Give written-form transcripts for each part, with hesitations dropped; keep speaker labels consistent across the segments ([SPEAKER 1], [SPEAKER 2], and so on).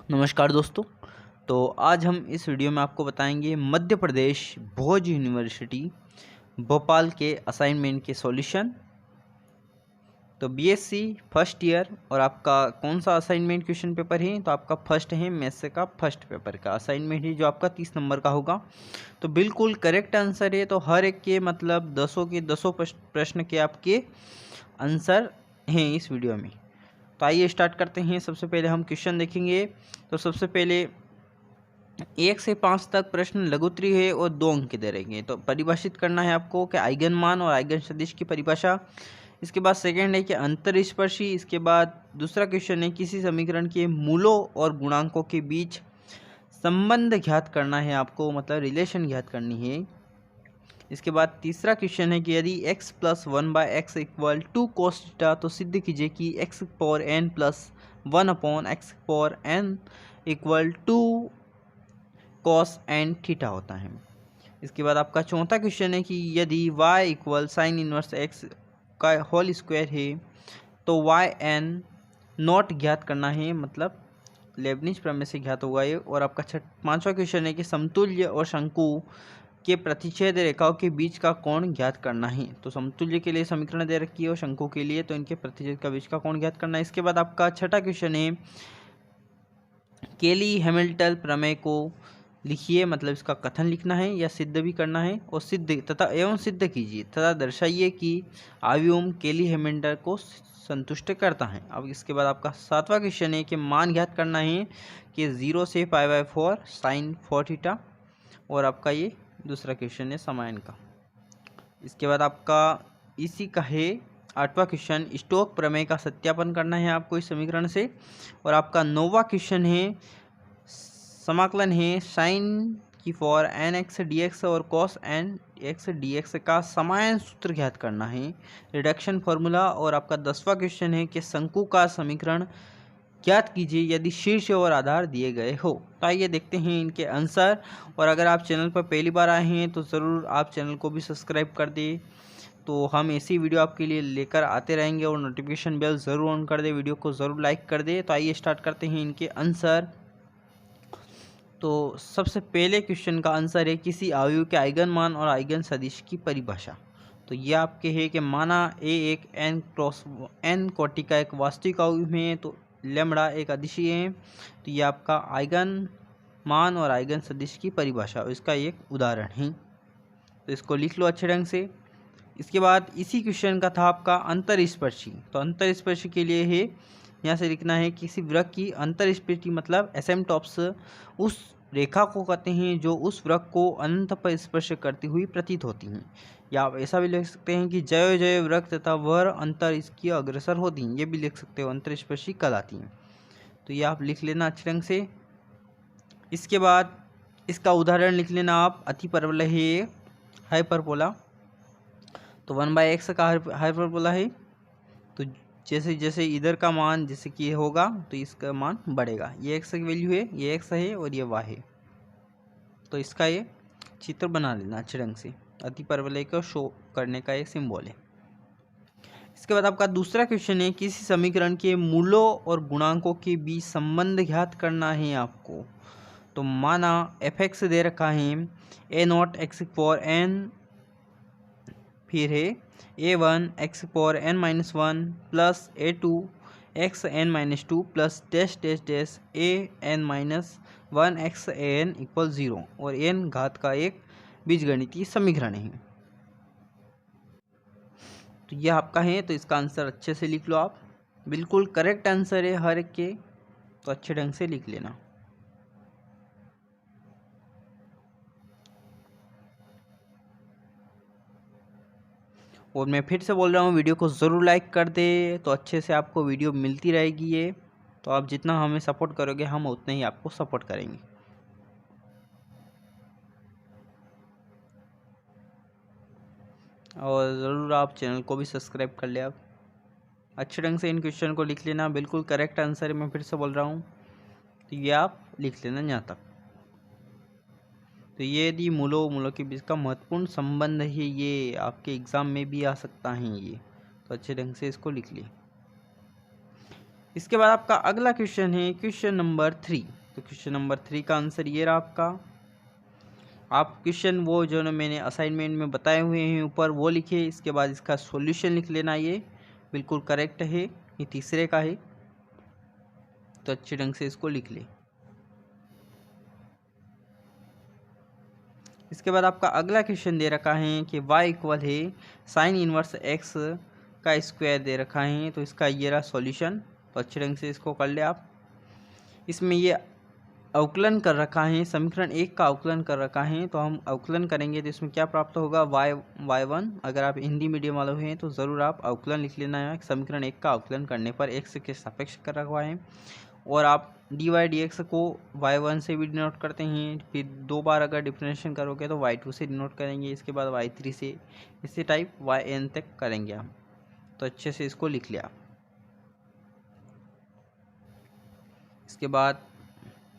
[SPEAKER 1] नमस्कार दोस्तों। तो आज हम इस वीडियो में आपको बताएंगे मध्य प्रदेश भोज यूनिवर्सिटी भोपाल के असाइनमेंट के सॉल्यूशन। तो बीएससी फर्स्ट ईयर और आपका कौन सा असाइनमेंट क्वेश्चन पेपर है, तो आपका फर्स्ट है मैथ्स का फर्स्ट पेपर का असाइनमेंट है जो आपका 30 नंबर का होगा। तो बिल्कुल करेक्ट आंसर है। तो हर एक के मतलब 10 प्रश्न के आपके आंसर हैं इस वीडियो में। तो आइए स्टार्ट करते हैं। सबसे पहले हम क्वेश्चन देखेंगे। तो सबसे पहले 1 से 5 तक प्रश्न लघुत्तरी है और 2 अंक के दे रहेंगे। तो परिभाषित करना है आपको कि आइगन मान और आइगन सदिश की परिभाषा। इसके बाद सेकंड है कि अंतरस्पर्शी। इसके बाद दूसरा क्वेश्चन है किसी समीकरण के मूलों और गुणांकों के बीच संबंध ज्ञात करना है आपको, मतलब रिलेशन ज्ञात करनी है। इसके बाद तीसरा क्वेश्चन है कि यदि x + 1/x = cos थीटा तो सिद्ध कीजिए कि x⁴n + 1/x⁴n = cos n theta होता है। इसके बाद आपका चौथा क्वेश्चन है कि यदि y = sin इनवर्स x का होल स्क्वायर है तो yn0 ज्ञात करना है, मतलब लेबनिज प्रमेय से ज्ञात होगा ये। और आपका पांचवा क्वेश्चन है कि समतुल्य और शंकु के प्रतिच्छेद रेखाओं के बीच का कोण ज्ञात करना है। तो समतुल्य के लिए समीकरण दे रखी है और शंकु के लिए तो इनके प्रतिच्छेद का बीच का कोण ज्ञात करना है। इसके बाद आपका छठा क्वेश्चन है केली हैमिल्टन प्रमेय को लिखिए, मतलब इसका कथन लिखना है या सिद्ध भी करना है। और सिद्ध कीजिए तथा दर्शाइए कि आव्यूह केली हैमिल्टन को संतुष्ट करता है। अब इसके बाद आपका सातवां क्वेश्चन है कि मान ज्ञात करना है कि 0 से π/4 sin 4 थीटा। और आपका ये दूसरा क्वेश्चन है समायन का। इसके बाद आपका इसी का है आठवां क्वेश्चन स्टोक प्रमेय का सत्यापन करना है आपको इस समीकरण से। और आपका 9वां क्वेश्चन है समाकलन है sin की फॉर nx dx और cos nx dx का समायन सूत्र ज्ञात करना है, रिडक्शन फॉर्मूला। और आपका 10वां क्वेश्चन है कि शंकु का समीकरण ज्ञात कीजिए यदि शीर्ष और आधार दिए गए हो। तो आइए देखते हैं इनके आंसर। और अगर आप चैनल पर पहली बार आए हैं तो ज़रूर आप चैनल को भी सब्सक्राइब कर दें, तो हम ऐसी वीडियो आपके लिए लेकर आते रहेंगे। और नोटिफिकेशन बेल ज़रूर ऑन कर दे, वीडियो को ज़रूर लाइक कर दे। तो आइए स्टार्ट करते हैं इनके आंसर। तो सबसे पहले क्वेश्चन का आंसर है किसी आयु के आइगन मान और आइगन सदिश की परिभाषा। तो ये आपके है कि माना ए एक n कोटि का एक वास्तविक आयु है, तो लैम्बडा एक अदिशीय है। तो ये आपका आइगन मान और आइगन सदिश की परिभाषा, इसका एक उदाहरण है। तो इसको लिख लो अच्छे ढंग से। इसके बाद इसी क्वेश्चन का था आपका अंतरस्पर्शी। तो अंतरस्पर्शी के लिए है यहाँ से लिखना है किसी वृत्त की अंतरस्पर्शी, मतलब एसिम्पटॉट्स उस रेखा को कहते हैं जो उस वृत्त को अनंत पर स्पर्श करती हुई प्रतीत होती हैं। या आप ऐसा भी लिख सकते हैं कि जय जय वृत्त तथा वह अंतर इसकी अग्रसर होती हैं, ये भी लिख सकते हो, अंतरस्पर्शी कहलाती हैं। तो ये आप लिख लेना अच्छे ढंग से। इसके बाद इसका उदाहरण लिख लेना आप। अति परवलय है हाइपरबोला, तो 1/x का हाइपरबोला है। तो जैसे जैसे इधर का मान जैसे कि होगा तो इसका मान बढ़ेगा। ये x की वैल्यू है, ये x है और ये y है। तो इसका ये चित्र बना लेना अच्छे ढंग से। अति परवलय को शो करने का एक सिंबल है। इसके बाद आपका दूसरा क्वेश्चन है किसी समीकरण के मूलों और गुणांकों के बीच संबंध ज्ञात करना है आपको। तो माना f(x) दे रखा है a0 x⁴n, फिर है a1 x⁴n-1 plus a2 xn-2 plus dash dash dash an-1 xan = 0 और n घात का एक बीजगणितीय समीकरण है। तो यह आपका है, तो इसका आंसर अच्छे से लिख लो आप। बिल्कुल करेक्ट आंसर है हर एक के, तो अच्छे ढंग से लिख लेना। और मैं फिर से बोल रहा हूँ वीडियो को ज़रूर लाइक कर दे, तो अच्छे से आपको वीडियो मिलती रहेगी ये। तो आप जितना हमें सपोर्ट करोगे हम उतने ही आपको सपोर्ट करेंगे। और ज़रूर आप चैनल को भी सब्सक्राइब कर ले। आप अच्छे ढंग से इन क्वेश्चन को लिख लेना। बिल्कुल करेक्ट आंसर है, मैं फिर से बोल रहा हूँ, तो ये आप लिख लेना यहाँ तक। तो ये यदि मूलों के बीच का महत्वपूर्ण संबंध है, ये आपके एग्ज़ाम में भी आ सकता है ये, तो अच्छे ढंग से इसको लिख लिए। इसके बाद आपका अगला क्वेश्चन है क्वेश्चन नंबर 3। तो क्वेश्चन नंबर 3 का आंसर ये रहा आपका। आप क्वेश्चन वो जो मैंने असाइनमेंट में बताए हुए हैं ऊपर वो लिखिए, इसके बाद इसका सॉल्यूशन लिख लेना। ये बिल्कुल करेक्ट है, ये तीसरे का है, तो अच्छे ढंग से इसको लिख ले। इसके बाद आपका अगला क्वेश्चन दे रखा है कि y इक्वल है साइन इनवर्स x का स्क्वायर दे रखा है, तो इसका ये रहा सॉल्यूशन। तो अच्छे ढंग से इसको कर ले आप। इसमें ये अवकलन कर रखा है, समीकरण 1 का अवकलन कर रखा है, तो हम अवकलन करेंगे तो इसमें क्या प्राप्त होगा y1। अगर आप हिंदी मीडियम वाले हैं तो ज़रूर आप अवकलन लिख लेना है। समीकरण 1 का अवकलन करने पर x के सापेक्ष कर रखा है, और आप dy dx को y1 से भी डिनोट करते हैं। फिर 2 बार अगर डिफरेंशिएशन करोगे तो y2 से डिनोट करेंगे, इसके बाद y3 से, इसी टाइप yn तक करेंगे हम। तो अच्छे से इसको लिख लिया। इसके बाद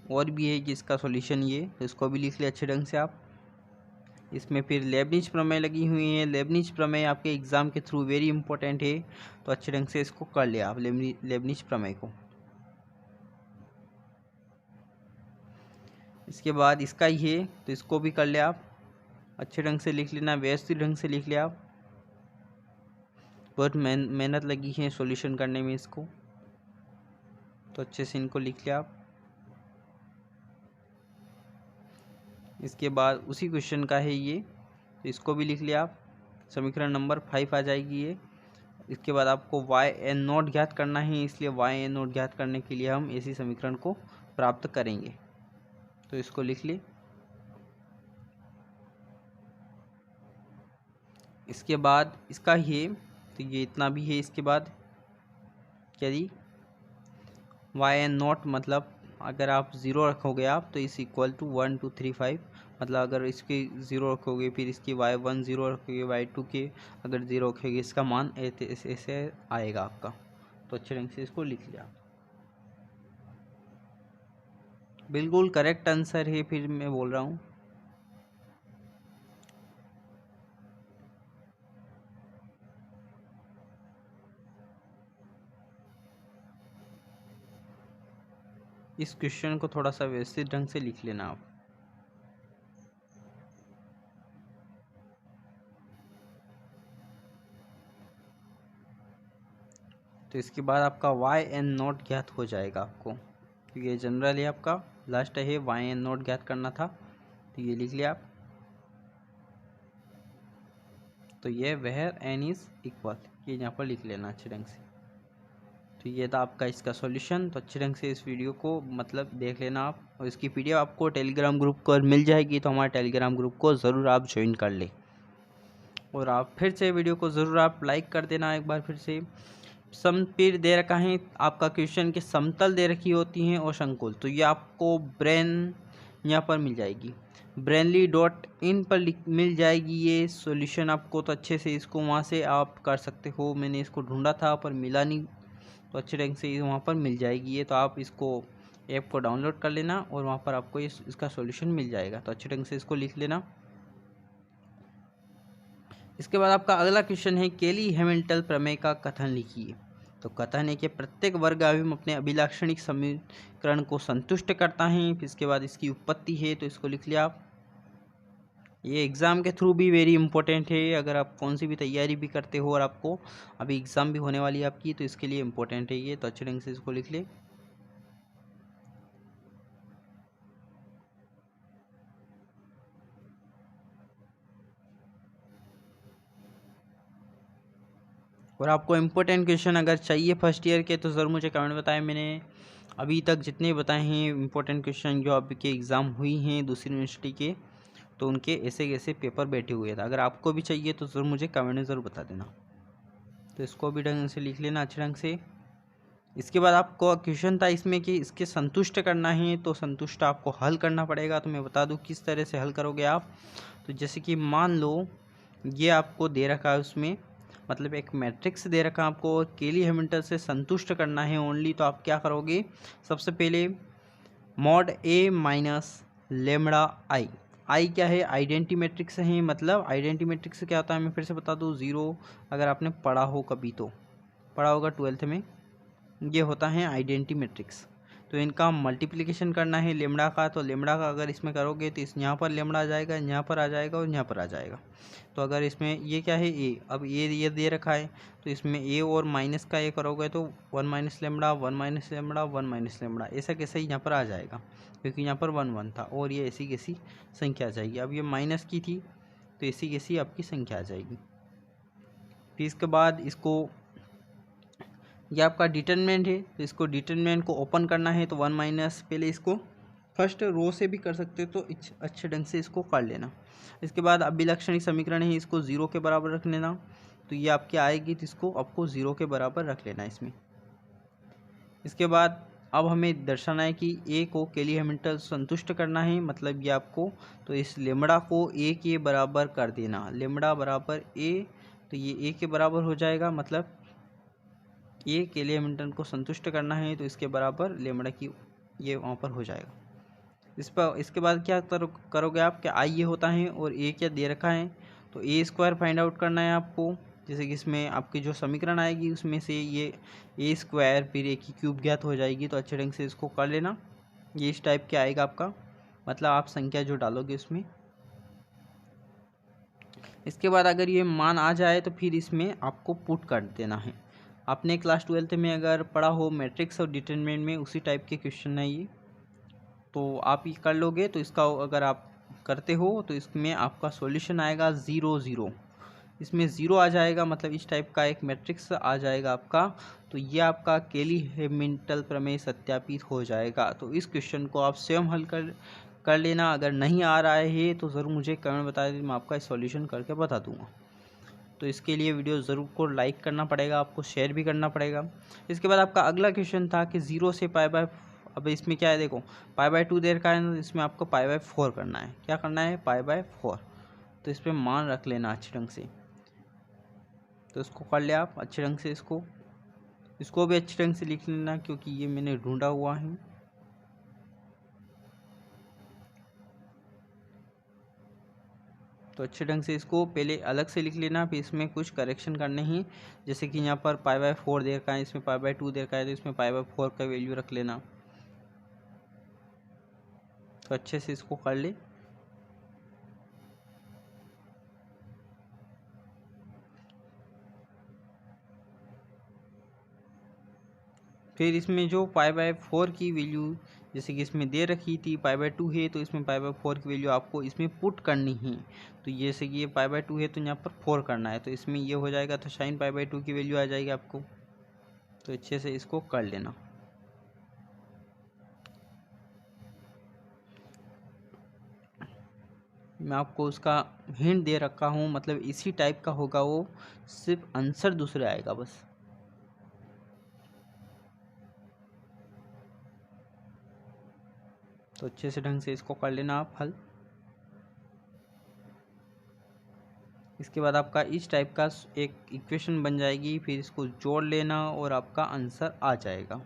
[SPEAKER 1] और भी है कि इसका सॉल्यूशन ये, तो इसको भी लिख लिया अच्छे ढंग से आप। इसमें फिर लेबनिज प्रमेय लगी हुई है। लेबनिज प्रमेय आपके एग्ज़ाम के थ्रू वेरी इंपॉर्टेंट है, तो अच्छे ढंग से इसको कर लिया आप लेबनिज प्रमेय को। इसके बाद इसका ही है, तो इसको भी कर लिया आप, अच्छे ढंग से लिख लेना, व्यवस्थित ढंग से लिख लिया आप। बहुत मेहनत लगी है सॉल्यूशन करने में इसको, तो अच्छे से इनको लिख लिया आप। इसके बाद उसी क्वेश्चन का है ये, तो इसको भी लिख लिया आप। समीकरण नंबर 5 आ जाएगी ये। इसके बाद आपको yn0 ज्ञात करना है, इसलिए yn0 ज्ञात करने के लिए हम इसी समीकरण को प्राप्त करेंगे, तो इसको लिख ले। इसके बाद इसका ही है, तो ये इतना भी है। इसके बाद यदि yn0 मतलब अगर आप 0 रखोगे आप, तो इस इक्वल टू 1 2 3 5, मतलब अगर इसके 0 रखोगे, फिर इसकी y1 0 रखोगे, y2 के अगर 0 रखोगे, इसका मान ऐसे आएगा आपका। तो अच्छे ढंग से इसको लिख लिया। बिल्कुल करेक्ट आंसर है, फिर मैं बोल रहा हूँ। इस क्वेश्चन को थोड़ा सा व्यवस्थित ढंग से लिख लेना आप। तो इसके बाद आपका yn0 ज्ञात हो जाएगा आपको, क्योंकि ये जनरल है आपका, लास्ट है yn0 ज्ञात करना था, तो ये लिख लिया आप। तो ये वेयर n इज इक्वल, ये यहाँ पर लिख लेना अच्छे ढंग से। तो ये था आपका इसका सॉल्यूशन। तो अच्छे ढंग से इस वीडियो को मतलब देख लेना आप, और इसकी पीडीएफ आपको टेलीग्राम ग्रुप पर मिल जाएगी, तो हमारे टेलीग्राम ग्रुप को ज़रूर आप ज्वाइन कर ले। और आप फिर से वीडियो को ज़रूर आप लाइक कर देना एक बार फिर से। समपीर दे रखा है आपका क्वेश्चन के समतल दे रखी होती हैं और शंकुल, तो ये आपको ब्रेन यहाँ पर मिल जाएगी, brainly.in पर मिल जाएगी ये सॉल्यूशन आपको। तो अच्छे से इसको वहाँ से आप कर सकते हो। मैंने इसको ढूंढा था पर मिला नहीं, तो अच्छे ढंग से वहाँ पर मिल जाएगी ये। तो आप इसको ऐप को डाउनलोड कर लेना और वहाँ पर आपको इसका सॉल्यूशन मिल जाएगा। तो अच्छे ढंग से इसको लिख लेना। इसके बाद आपका अगला क्वेश्चन है केली हैमिल्टन प्रमेय का कथन लिखिए। तो कथन है कि प्रत्येक वर्ग अवयव अपने अभिलाक्षणिक समीकरण को संतुष्ट करता है। फिर इसके बाद इसकी उत्पत्ति है, तो इसको लिख लिया आप। ये एग्ज़ाम के थ्रू भी वेरी इंपॉर्टेंट है, अगर आप कौन सी भी तैयारी भी करते हो और आपको अभी एग्ज़ाम भी होने वाली है आपकी, तो इसके लिए इम्पोर्टेंट है ये। तो अच्छे ढंग से इसको लिख ले। और आपको इम्पोर्टेंट क्वेश्चन अगर चाहिए फर्स्ट ईयर के, तो ज़रूर मुझे कमेंट बताएं। मैंने अभी तक जितने बताए हैं इम्पोर्टेंट क्वेश्चन जो आपके एग्ज़ाम हुई हैं दूसरी यूनिवर्सिटी के, तो उनके ऐसे ऐसे पेपर बैठे हुए थे। अगर आपको भी चाहिए तो ज़रूर मुझे कमेंट में ज़रूर बता देना। तो इसको भी ढंग से लिख लेना अच्छे ढंग से। इसके बाद आपको क्वेश्चन था इसमें कि इसके संतुष्ट करना है, तो संतुष्ट आपको हल करना पड़ेगा। तो मैं बता दूं किस तरह से हल करोगे आप। तो जैसे कि मान लो ये आपको दे रखा है, उसमें मतलब एक मैट्रिक्स दे रखा है आपको, और केली हैमिल्टन से संतुष्ट करना है ओनली। तो आप क्या करोगे, सबसे पहले मॉड ए माइनस लेमड़ा आई। आई क्या है, आइडेंटिटी मैट्रिक्स है। मतलब आइडेंटिटी मैट्रिक्स क्या होता है, मैं फिर से बता दूं, 0 अगर आपने पढ़ा हो कभी तो पढ़ा होगा 12th में, ये होता है आइडेंटिटी मैट्रिक्स। तो इनका मल्टीप्लिकेशन करना है लेमड़ा का, तो लेमड़ा का अगर इसमें करोगे तो इस यहाँ पर लेमड़ा आ जाएगा, यहाँ पर आ जाएगा और यहाँ पर आ जाएगा। तो अगर इसमें ये क्या है ए, अब ये दे रखा है, तो इसमें ए और माइनस का ए करोगे तो 1 minus lambda 1 minus lambda 1 minus lambda, ऐसा कैसे यहाँ पर आ जाएगा, क्योंकि यहाँ पर 1 1 था और ये ऐसी कैसी संख्या आ जाएगी। अब ये माइनस की थी तो ऐसी कैसी आपकी संख्या आ जाएगी। फिर इसके बाद इसको, ये आपका डिटरमिनेंट है, तो इसको डिटरमिनेंट को ओपन करना है तो 1 माइनस, पहले इसको फर्स्ट रो से भी कर सकते हो तो अच्छे ढंग से इसको कर लेना। इसके बाद अभिलक्षणिक समीकरण है, इसको 0 के बराबर रख लेना, तो ये आपकी आएगी, तो इसको आपको 0 के बराबर रख लेना इसमें। इसके बाद अब हमें दर्शाना है कि ए को केली हैमिल्टन संतुष्ट करना है, मतलब ये आपको, तो इस लेमड़ा को ए के बराबर कर देना, लेमड़ा बराबर ए, तो ये ए के बराबर हो जाएगा, मतलब ये केली हैमिल्टन को संतुष्ट करना है तो इसके बराबर लेमड़ा की ये वहाँ पर हो जाएगा। इस पर इसके बाद क्या करोगे आप, क्या आई ये होता है और ए क्या दे रखा है, तो ए स्क्वायर फाइंड आउट करना है आपको। जैसे कि इसमें आपकी जो समीकरण आएगी उसमें से ये ए स्क्वायर फिर ए की क्यूब ज्ञात हो जाएगी, तो अच्छे ढंग से इसको कर लेना। ये इस टाइप के आएगा आपका, मतलब आप संख्या जो डालोगे उसमें। इसके बाद अगर ये मान आ जाए तो फिर इसमें आपको पुट कर देना है। आपने क्लास 12th में अगर पढ़ा हो मैट्रिक्स और डिटरमिनेंट में, उसी टाइप के क्वेश्चन है ये, तो आप ये कर लोगे। तो इसका अगर आप करते हो तो इसमें आपका सॉल्यूशन आएगा 0 0, इसमें 0 आ जाएगा, मतलब इस टाइप का एक मैट्रिक्स आ जाएगा आपका। तो ये आपका केली हैमिल्टन प्रमेय सत्यापित हो जाएगा। तो इस क्वेश्चन को आप स्वयं हल कर लेना। अगर नहीं आ रहा है तो ज़रूर मुझे कमेंट बता दें, मैं आपका सॉल्यूशन करके बता दूंगा। तो इसके लिए वीडियो ज़रूर को लाइक करना पड़ेगा, आपको शेयर भी करना पड़ेगा। इसके बाद आपका अगला क्वेश्चन था कि 0 से पाई बाय, अब इसमें क्या है देखो, पाई बाय 2 देर का है, इसमें आपको पाई बाय 4 करना है। क्या करना है, पाई बाय 4। तो इस पर मान रख लेना अच्छे ढंग से। तो इसको कर लिया आप अच्छे ढंग से, इसको भी अच्छे ढंग से लिख लेना, क्योंकि ये मैंने ढूंढा हुआ है। तो अच्छे ढंग से इसको पहले अलग से लिख लेना, फिर इसमें कुछ करेक्शन करने हैं। जैसे कि यहाँ पर पाई बाय 4 देर का है, इसमें पाई बाय 2 देर का है, तो इसमें पाई बाय 4 का वैल्यू रख लेना। तो अच्छे से इसको कर ले। फिर इसमें जो पाई बाय 4 की वैल्यू जैसे कि इसमें दे रखी थी पाई बाय 2 है, तो इसमें पाई बाय 4 की वैल्यू आपको इसमें पुट करनी है। तो जैसे कि ये पाई बाय 2 है तो यहाँ पर 4 करना है, तो इसमें ये हो जाएगा, तो साइन पाई बाय 2 की वैल्यू आ जाएगी आपको। तो अच्छे से इसको कर लेना। मैं आपको उसका हिंट दे रखा हूँ, मतलब इसी टाइप का होगा वो, सिर्फ आंसर दूसरे आएगा बस। तो अच्छे से ढंग से इसको कर लेना आप हल। इसके बाद आपका इस टाइप का एक इक्वेशन बन जाएगी, फिर इसको जोड़ लेना और आपका आंसर आ जाएगा।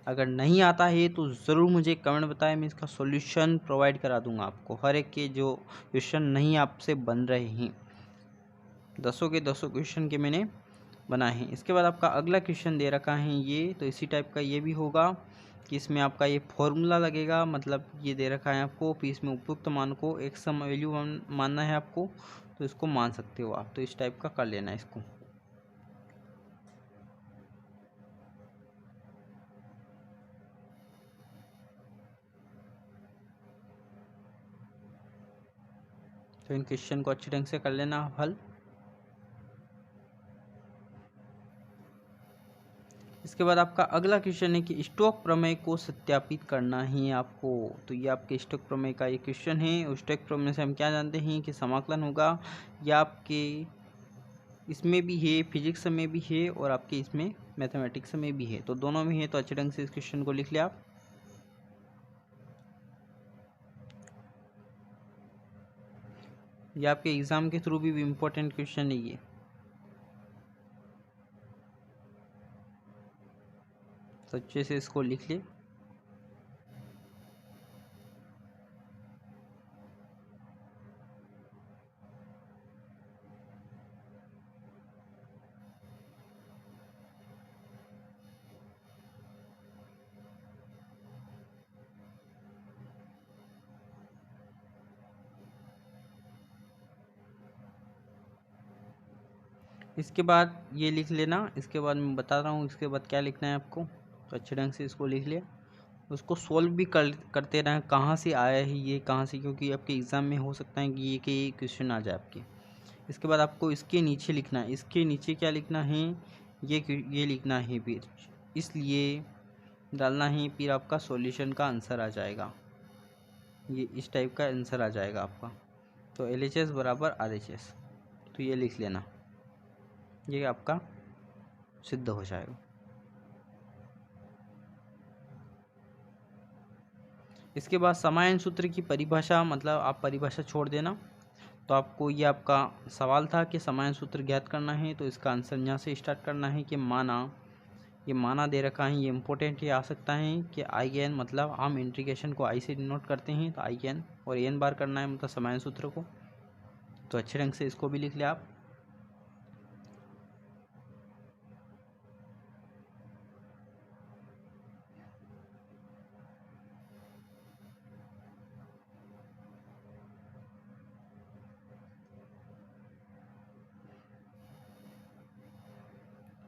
[SPEAKER 1] अगर नहीं आता है तो ज़रूर मुझे कमेंट बताएं, मैं इसका सॉल्यूशन प्रोवाइड करा दूंगा आपको। हर एक के जो क्वेश्चन नहीं आपसे बन रहे हैं, 10 के 10 क्वेश्चन के मैंने बनाए हैं। इसके बाद आपका अगला क्वेश्चन दे रखा है ये, तो इसी टाइप का ये भी होगा कि इसमें आपका ये फॉर्मूला लगेगा, मतलब ये दे रखा है आपको, फिर इसमें उपयुक्त मान को एक सम वैल्यू मानना है आपको, तो इसको मान सकते हो आप। तो इस टाइप का कर लेना इसको। तो इन क्वेश्चन को अच्छे ढंग से कर लेना हल। इसके बाद आपका अगला क्वेश्चन है कि स्टोक प्रमेय को सत्यापित करना है आपको। तो ये आपके स्टोक प्रमेय का ये क्वेश्चन है। उस स्टोक प्रमेय से हम क्या जानते हैं कि समाकलन होगा, या आपके इसमें भी है, फिजिक्स में भी है और आपके इसमें मैथमेटिक्स में भी है, तो दोनों में है। तो अच्छे ढंग से इस क्वेश्चन को लिख लिया आप। ये आपके एग्जाम के थ्रू भी इम्पोर्टेंट क्वेश्चन है ये। तो अच्छे से इसको लिख ले। इसके बाद ये लिख लेना। इसके बाद मैं बता रहा हूँ इसके बाद क्या लिखना है आपको। तो अच्छे ढंग से इसको लिख लिया, उसको सोल्व भी करते रहें कहाँ से आया है ये, कहाँ से, क्योंकि आपके एग्ज़ाम में हो सकता है कि ये क्वेश्चन आ जाए आपके। इसके बाद आपको इसके नीचे लिखना है। इसके नीचे क्या लिखना है, ये लिखना है फिर, इसलिए डालना है, फिर आपका सॉल्यूशन का आंसर आ जाएगा। ये इस टाइप का आंसर आ जाएगा आपका। तो LHS बराबर RHS, तो ये लिख लेना, ये आपका सिद्ध हो जाएगा। इसके बाद समायन सूत्र की परिभाषा, मतलब आप परिभाषा छोड़ देना। तो आपको ये आपका सवाल था कि समायन सूत्र ज्ञात करना है, तो इसका आंसर यहाँ से स्टार्ट करना है कि माना, ये माना दे रखा है, ये इंपॉर्टेंट ये आ सकता है कि IN, मतलब हम इंटीग्रेशन को I से डिनोट करते हैं, तो IN और n बार करना है मतलब समायन सूत्र को। तो अच्छे ढंग से इसको भी लिख ले आप।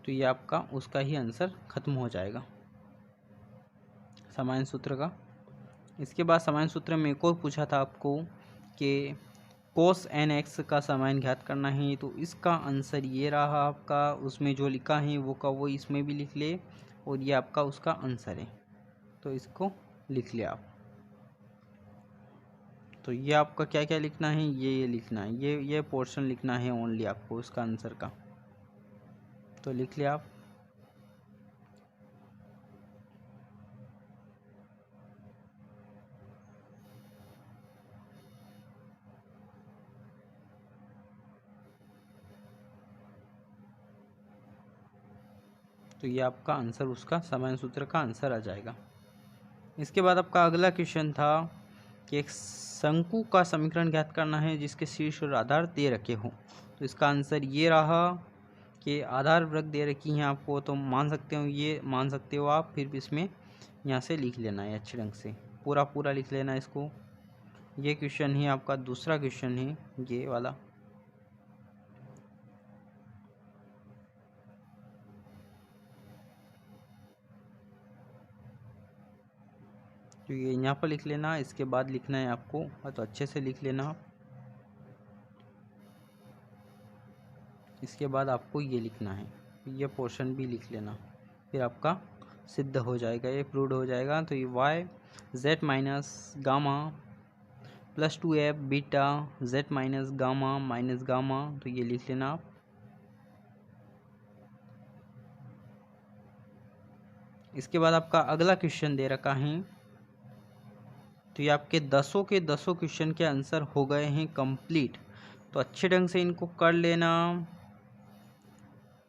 [SPEAKER 1] तो ये आपका उसका ही आंसर खत्म हो जाएगा समायन सूत्र का। इसके बाद समायन सूत्र में एक और पूछा था आपको कि cos nx का समायन ज्ञात करना है, तो इसका आंसर ये रहा आपका। उसमें जो लिखा है वो का वो इसमें भी लिख ले, और ये आपका उसका आंसर है, तो इसको लिख ले आप। तो ये आपका क्या क्या लिखना है, ये लिखना है, ये पोर्शन लिखना है ओनली आपको उसका आंसर का। तो लिख ले आप। तो ये आपका आंसर उसका समायन सूत्र का आंसर आ जाएगा। इसके बाद आपका अगला क्वेश्चन था कि एक शंकु का समीकरण ज्ञात करना है जिसके शीर्ष और आधार दे रखे हों। तो इसका आंसर ये रहा कि आधार वृत्त दे रखी हैं आपको, तो मान सकते हो, ये मान सकते हो आप। फिर भी इसमें यहाँ से लिख लेना है अच्छे ढंग से, पूरा लिख लेना इसको। ये क्वेश्चन ही आपका दूसरा क्वेश्चन है, ये वाला। तो ये यहाँ पर लिख लेना। इसके बाद लिखना है आपको, तो अच्छे से लिख लेना आप। इसके बाद आपको ये लिखना है, ये पोर्शन भी लिख लेना, फिर आपका सिद्ध हो जाएगा, ये प्रूव हो जाएगा। तो ये y z minus gamma plus 2f beta z minus gamma, तो ये लिख लेना आप। इसके बाद आपका अगला क्वेश्चन दे रखा है, तो ये आपके 10 के 10 क्वेश्चन के आंसर हो गए हैं कंप्लीट। तो अच्छे ढंग से इनको कर लेना,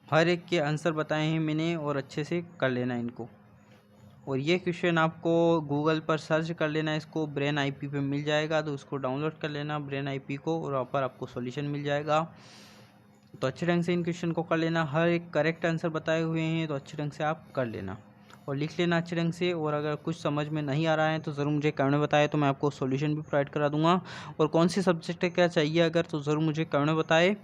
[SPEAKER 1] हर एक के आंसर बताए हैं मैंने, और अच्छे से कर लेना इनको। और ये क्वेश्चन आपको गूगल पर सर्च कर लेना, इसको ब्रेन IP पे मिल जाएगा, तो उसको डाउनलोड कर लेना ब्रेन IP को, और वहाँ पर आपको सॉल्यूशन मिल जाएगा। तो अच्छे ढंग से इन क्वेश्चन को कर लेना, हर एक करेक्ट आंसर बताए हुए हैं, तो अच्छे ढंग से आप कर लेना और लिख लेना अच्छे ढंग से। और अगर कुछ समझ में नहीं आ रहा है तो ज़रूर मुझे कमेंट में बताए, तो मैं आपको सॉल्यूशन भी प्रोवाइड करा दूंगा। और कौन सी सब्जेक्ट क्या चाहिए अगर, तो ज़रूर मुझे कमेंट में बताए।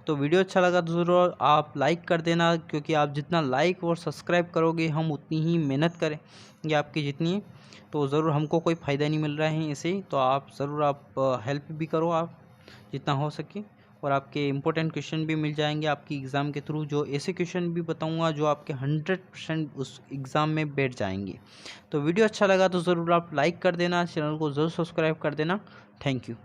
[SPEAKER 1] तो वीडियो अच्छा लगा तो ज़रूर आप लाइक कर देना, क्योंकि आप जितना लाइक और सब्सक्राइब करोगे हम उतनी ही मेहनत करेंगे आपकी जितनी, तो ज़रूर हमको कोई फ़ायदा नहीं मिल रहा है इसे। तो आप ज़रूर आप हेल्प भी करो आप जितना हो सके, और आपके इंपॉर्टेंट क्वेश्चन भी मिल जाएंगे आपकी एग्ज़ाम के थ्रू। जो ऐसे क्वेश्चन भी बताऊंगा जो आपके 100% उस एग्ज़ाम में बैठ जाएंगे। तो वीडियो अच्छा लगा तो ज़रूर आप लाइक कर देना, चैनल को ज़रूर सब्सक्राइब कर देना। Thank you.